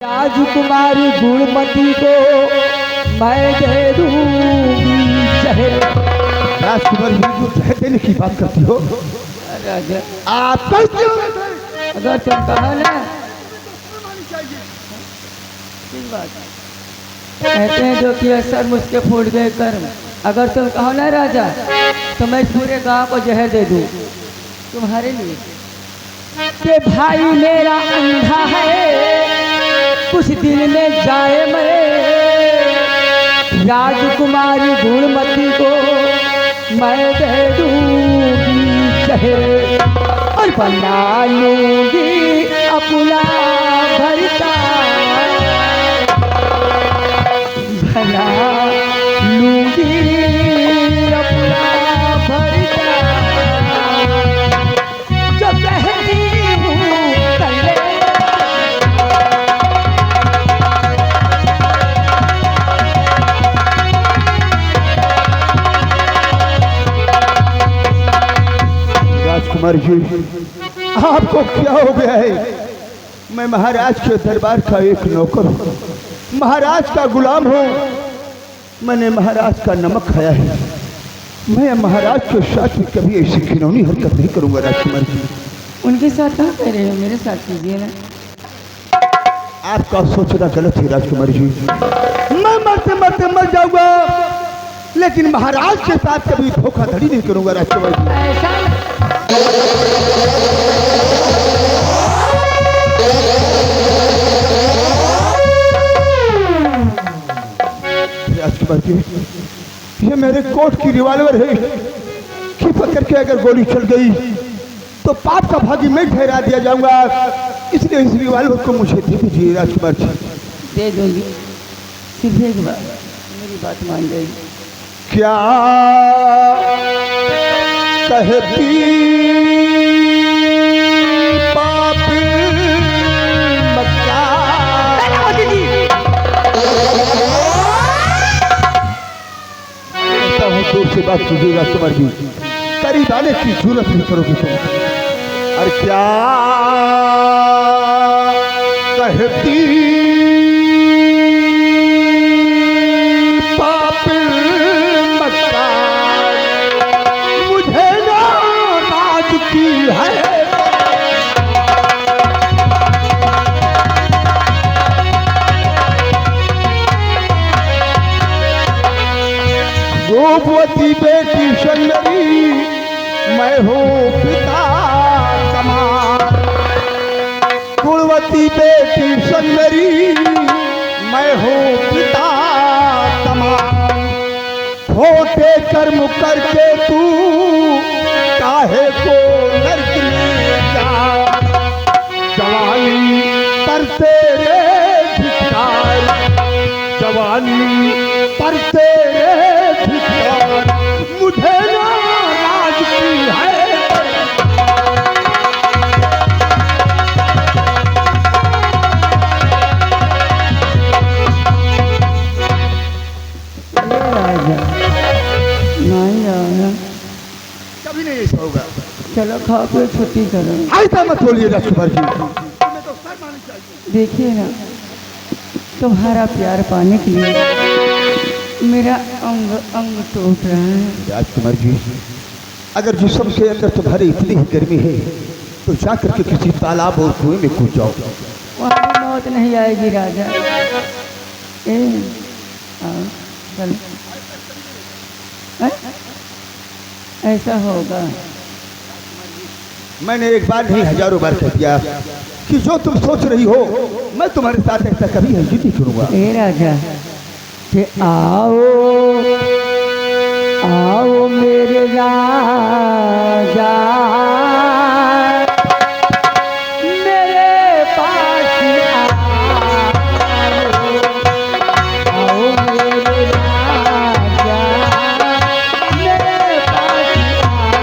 राजकुमारी गुणमती को मैं दे दूंगी जहर। राजकुमारी को जहर देने की बात करती हो? राजा आप कैसे हो? अगर तुम कहो ना, किस बात कहते हैं जो कि असर मुझके फूट गए कर्म। अगर तुम कहो ना राजा, तो मैं पूरे गांव को जहर दे दूं तुम्हारे लिए। कि भाई मेरा अंधा है, कुछ दिन में जाए मरे। राजकुमारी गुणमती को मैं दे दूंगी जहर और बना लूंगी अपना भरता, बना लूंगी अपना भरता। जो कहती हूँ कर ले। राजकुमारी जी, आपको क्या हो गया है? मैं महाराज के दरबार का एक नौकर हूँ, महाराज का गुलाम हूँ। मैंने महाराज का नमक खाया है। मैं महाराज के साथ में कभी ऐसी घिनौनी हरकत नहीं करूंगा। राजकुमारी जी, उनके साथ क्या कर रहे हो? मेरे साथ कीजिए ना। आपका सोचना गलत है राजकुमारी जी। मैं मरते मरते मर जाऊंगा, लेकिन महाराज के साथ कभी धोखाधड़ी नहीं करूंगा। राजकुमारी जी, ऐसा राजकुमार जी, ये मेरे कोट की रिवॉल्वर है कि पकड़ के अगर गोली चल गई तो पाप का भागी मैं ठहरा दिया जाऊंगा। इसलिए इस रिवॉल्वर को मुझे दे दीजिए राजकुमार जी। दे दूंगी, सिर्फ एक बार मेरी बात मान जाएगी। क्या कहती पापी मक्का? दूर से बात कीजिए राजकुमार जी, करीब आने की जरूरत नहीं करोगे तुम। और क्या कहती पापी मक्का? मुझे नाराज की है। रूपवती बेटी सुंदरी, मैं हूँ पिता कमार। गुणवती बेटी सुंदरी, मैं हूँ पिता कमार। खोटे कर्म करके तू काहे को नरक में जा। जवानी पर तेरे धिक्कार, जवानी पर तेरे धिक्कार। मुझे नाराज की है। राजा नहीं आना, कभी नहीं ऐसा होगा। चलो खा के छुट्टी करो। ऐसा मत बोलिए राजकुमार जी। देखिए ना, तुम्हारा प्यार पाने के लिए मेरा अंग अंग टूट रहा है। राजकुमार जी, अगर जिस्म के अंदर तुम्हारी इतनी ही गर्मी है तो जाकर के किसी तालाब और कुएं में कूद जाओ। वहाँ भी मौत नहीं आएगी राजा। ए आओ चलो। ऐसा होगा? मैंने एक बार नहीं हजारों बार कह दिया कि जो तुम सोच रही हो मैं तुम्हारे साथ ऐसा कभी हरगिज़ नहीं करूंगा। ए राजा, कि आओ आओ मेरे राजा, मेरे पास आओ मेरे राजा, मेरे पास आओ।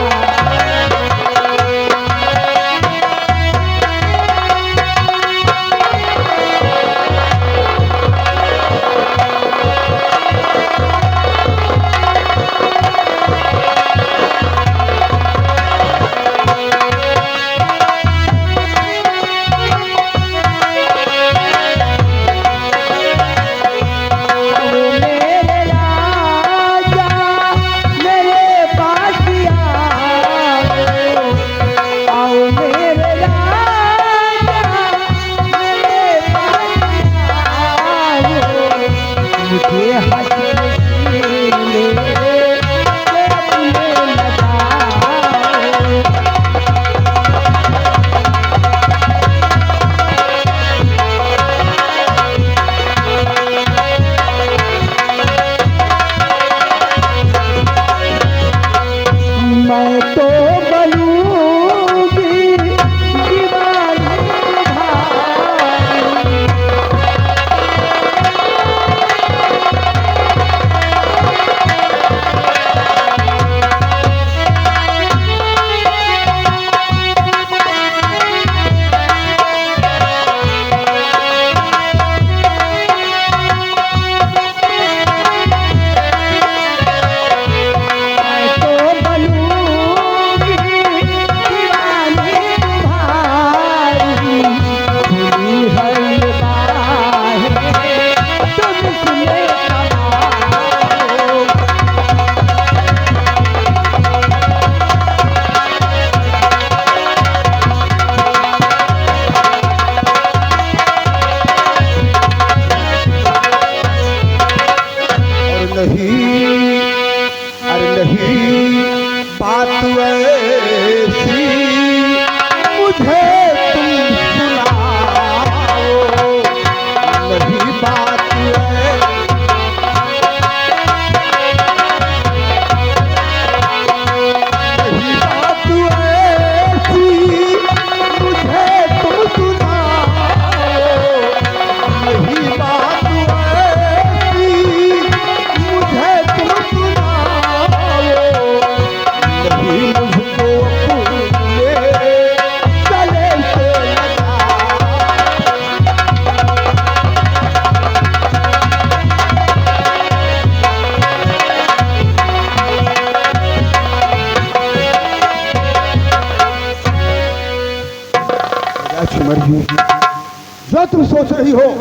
हो,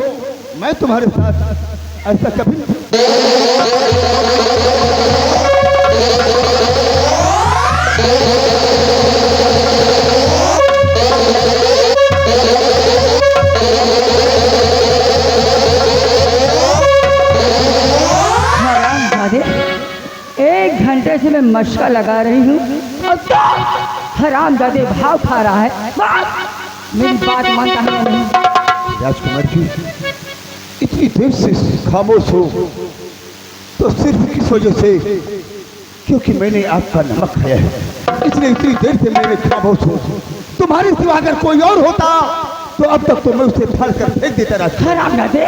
मैं तुम्हारे साथ ऐसा कभी हरामजादे, 1 घंटे से मैं मशका लगा रही हूँ और तो हरामजादे भाव खा रहा है। मेरी बात मानता है या नहीं? राजकुमार जी, इतनी देर से खामोश हो तो सिर्फ किस वजह से, क्योंकि मैंने आपका नमक खाया है, इसलिए इतनी देर से मैंने खामोश हो। तुम्हारे सिवा अगर कोई और होता तो अब तक तो मैं उसे फाड़ कर फेंक देता। राजकुमार, हरामजादे,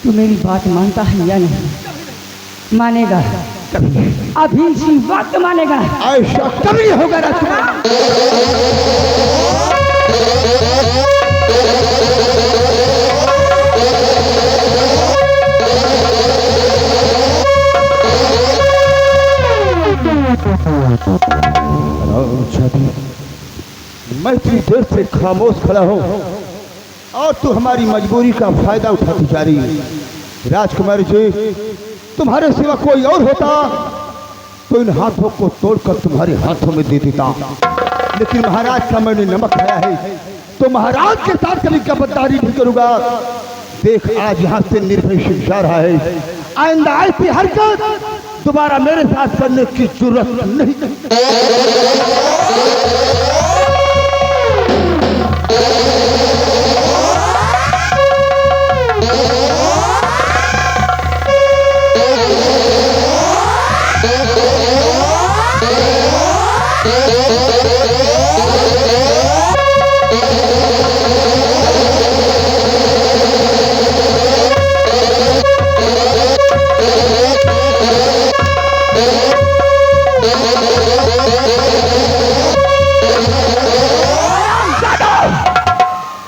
तू मेरी बात मानता है या नहीं? मानेगा, अभी इसी वक्त मानेगा। ऐसा कभी नहीं होगा राजकुमार। मैं इतनी देर से खामोश खड़ा हूँ और तू हमारी मजबूरी का फायदा उठाती जा रही है। राजकुमार जी, तुम्हारे सिवा कोई और होता तो इन हाथों को तोड़कर तुम्हारे हाथों में दे देता, लेकिन महाराज का मैंने नमक खाया है तो महाराज के साथ कभी गद्दारी नहीं करूंगा। देख, आज यहाँ से निर्भय सिंह जा रहा है, आइंदा ऐसी हरकत दोबारा मेरे साथ करने की जरूरत नहीं।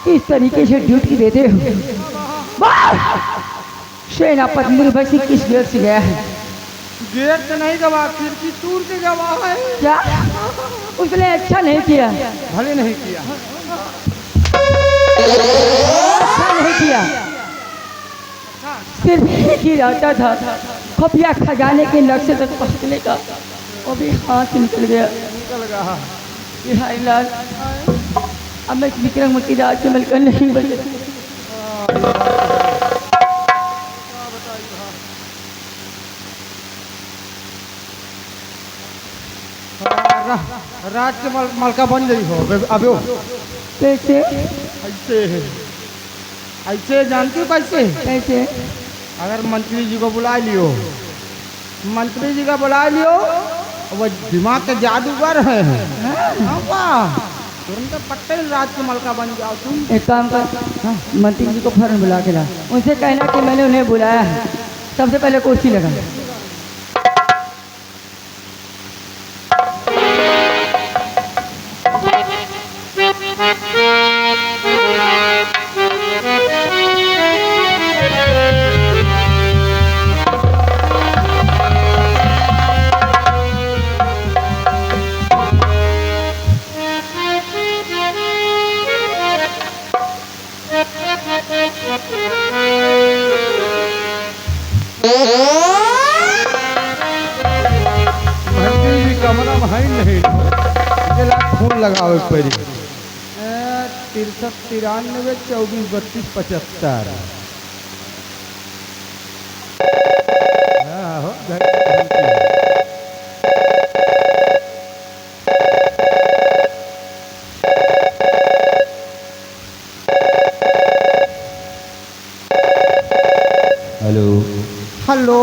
इस तरीके से ड्यूटी देते हो? सेनापति निर्भय सिंह किस गेट से गया है? गेट तो नहीं गवा, खिड़की टूट के गवा है। क्या उसने अच्छा नहीं किया? भले नहीं किया, अच्छा नहीं किया, सिर्फ एक ही रहता था खुफिया खजाने के नक्शे तक पहुंचने का, वो भी हाथ से निकल गया। निकल गया। बिहारी लाल, अब मैं विक्रमूर्ति राज से मिलकर नहीं बच। राज के मलका बन गई हो अब। कैसे? ऐसे है, ऐसे जानती हो कैसे? कैसे? अगर मंत्री जी को बुला लियो, मंत्री जी का बुला लियो, वो दिमाग के जादूगर है। वाह, तुरंत पटेल राज के मलका बन जाओ तुम। एक काम कर, हाँ, मंत्री जी को फौरन बुला के ला, उनसे कहना कि मैंने उन्हें बुलाया है, सबसे पहले कुर्सी लगा। कमरा भाई नहीं फोन लगाओ पहले। 63 93 24 32 75। हेलो हेलो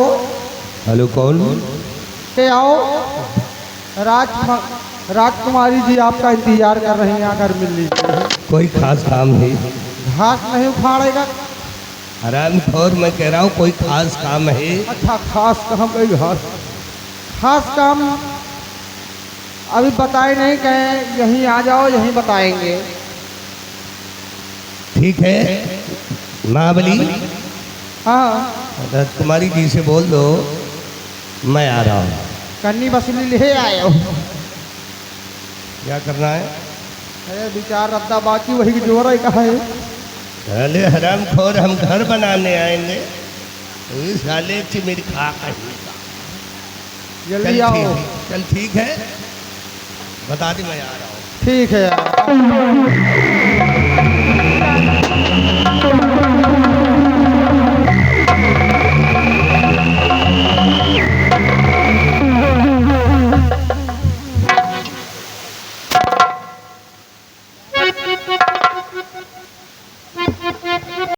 हेलो, कौन? के आओ, राजकुमारी जी आपका इंतजार कर रही हैं, आकर मिल लीजिए। कोई खास काम है? घास नहीं उखाड़ेगा? हरामखोर, मैं कह रहा हूँ कोई खास काम है? अच्छा, खास काम? कोई खास काम अभी बताए नहीं, कहें यहीं आ जाओ, यहीं बताएंगे। ठीक है, महाबली, हाँ, राजकुमारी जी से बोल दो मैं आ रहा हूँ। कन्नी बसली ले आए हो। क्या करना है? अरे विचार रद्दा बाकी वही जोर है, कहा है साले हराम खोर, हम घर बनाने आएंगे, ये साले चिमिर खा कहीं का। जल्दी आओ। चल ठीक है, बता दी मैं आ रहा हूँ। ठीक है यार।